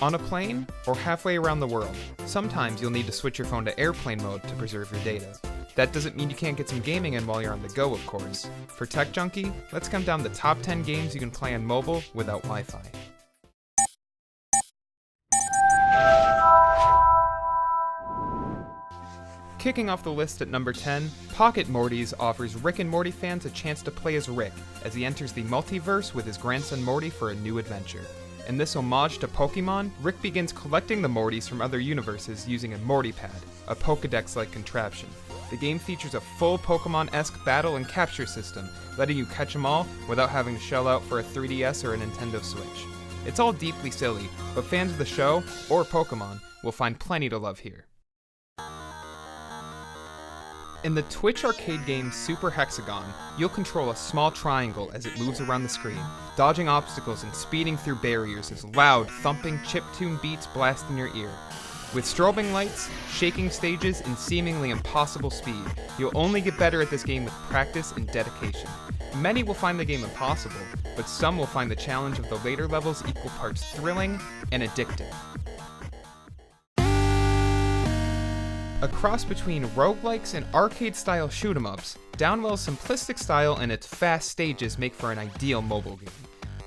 on a plane, or halfway around the world. Sometimes you'll need to switch your phone to airplane mode to preserve your data. That doesn't mean you can't get some gaming in while you're on the go, of course. For TechJunkie, let's count down the top 10 games you can play on mobile without Wi-Fi. Kicking off the list at number 10, Pocket Mortys offers Rick and Morty fans a chance to play as Rick as he enters the multiverse with his grandson Morty for a new adventure. In this homage to Pokemon, Rick begins collecting the Mortys from other universes using a Mortypad, a Pokedex-like contraption. The game features a full Pokemon-esque battle and capture system, letting you catch them all without having to shell out for a 3DS or a Nintendo Switch. It's all deeply silly, but fans of the show, or Pokemon, will find plenty to love here. In the Twitch arcade game Super Hexagon, you'll control a small triangle as it moves around the screen, dodging obstacles and speeding through barriers as loud, thumping chiptune beats blast in your ear. With strobing lights, shaking stages, and seemingly impossible speed, you'll only get better at this game with practice and dedication. Many will find the game impossible, but some will find the challenge of the later levels equal parts thrilling and addictive. A cross between roguelikes and arcade-style shoot-'em-ups, Downwell's simplistic style and its fast stages make for an ideal mobile game.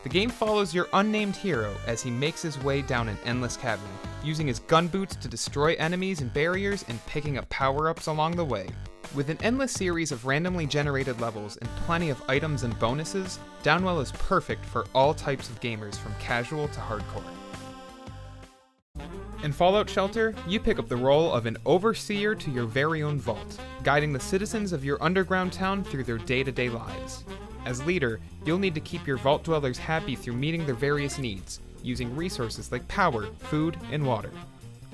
The game follows your unnamed hero as he makes his way down an endless cavern, using his gun boots to destroy enemies and barriers and picking up power-ups along the way. With an endless series of randomly generated levels and plenty of items and bonuses, Downwell is perfect for all types of gamers from casual to hardcore. In Fallout Shelter, you pick up the role of an overseer to your very own vault, guiding the citizens of your underground town through their day-to-day lives. As leader, you'll need to keep your vault dwellers happy through meeting their various needs, using resources like power, food, and water.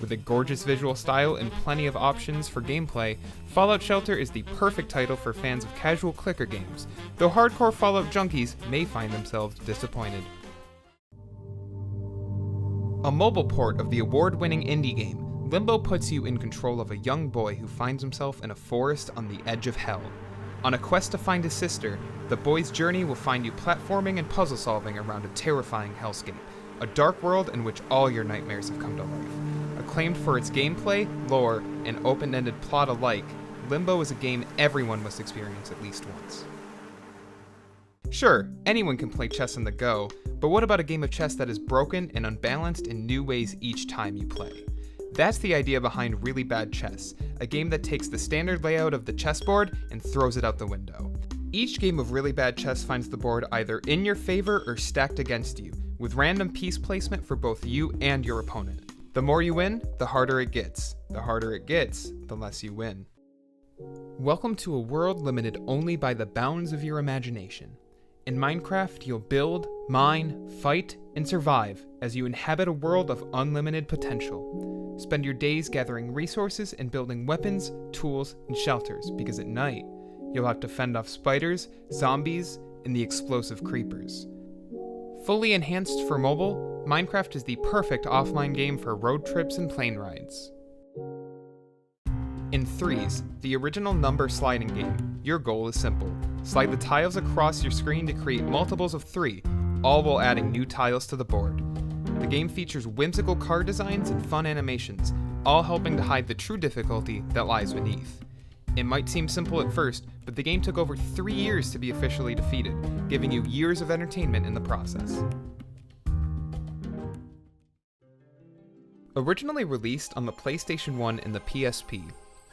With a gorgeous visual style and plenty of options for gameplay, Fallout Shelter is the perfect title for fans of casual clicker games, though hardcore Fallout junkies may find themselves disappointed. A mobile port of the award-winning indie game, Limbo puts you in control of a young boy who finds himself in a forest on the edge of hell. On a quest to find his sister, the boy's journey will find you platforming and puzzle-solving around a terrifying hellscape, a dark world in which all your nightmares have come to life. Acclaimed for its gameplay, lore, and open-ended plot alike, Limbo is a game everyone must experience at least once. Sure, anyone can play chess on the go, but what about a game of chess that is broken and unbalanced in new ways each time you play? That's the idea behind Really Bad Chess, a game that takes the standard layout of the chessboard and throws it out the window. Each game of Really Bad Chess finds the board either in your favor or stacked against you, with random piece placement for both you and your opponent. The more you win, the harder it gets. The harder it gets, the less you win. Welcome to a world limited only by the bounds of your imagination. In Minecraft, you'll build, mine, fight, and survive as you inhabit a world of unlimited potential. Spend your days gathering resources and building weapons, tools, and shelters, because at night, you'll have to fend off spiders, zombies, and the explosive creepers. Fully enhanced for mobile, Minecraft is the perfect offline game for road trips and plane rides. In Threes, the original number sliding game, your goal is simple. Slide the tiles across your screen to create multiples of 3, all while adding new tiles to the board. The game features whimsical card designs and fun animations, all helping to hide the true difficulty that lies beneath. It might seem simple at first, but the game took over 3 years to be officially defeated, giving you years of entertainment in the process. Originally released on the PlayStation 1 and the PSP,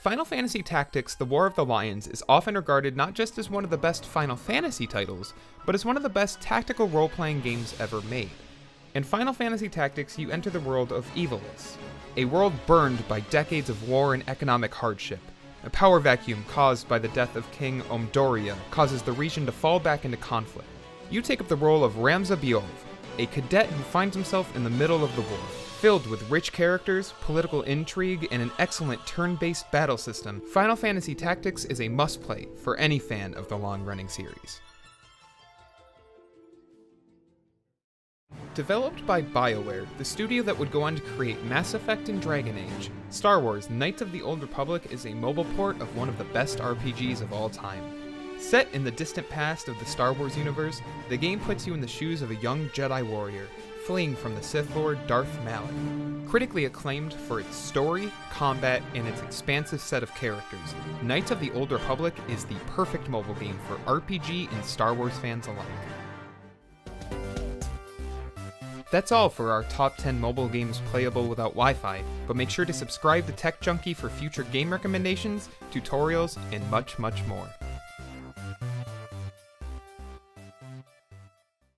Final Fantasy Tactics: The War of the Lions is often regarded not just as one of the best Final Fantasy titles, but as one of the best tactical role-playing games ever made. In Final Fantasy Tactics, you enter the world of Evilis, a world burned by decades of war and economic hardship. A power vacuum caused by the death of King Omdoria causes the region to fall back into conflict. You take up the role of Ramza Biov, a cadet who finds himself in the middle of the war. Filled with rich characters, political intrigue, and an excellent turn-based battle system, Final Fantasy Tactics is a must-play for any fan of the long-running series. Developed by BioWare, the studio that would go on to create Mass Effect and Dragon Age, Star Wars: Knights of the Old Republic is a mobile port of one of the best RPGs of all time. Set in the distant past of the Star Wars universe, the game puts you in the shoes of a young Jedi warrior, fleeing from the Sith Lord Darth Malak. Critically acclaimed for its story, combat, and its expansive set of characters, Knights of the Old Republic is the perfect mobile game for RPG and Star Wars fans alike. That's all for our top 10 mobile games playable without Wi-Fi, but make sure to subscribe to TechJunkie for future game recommendations, tutorials, and much, much more.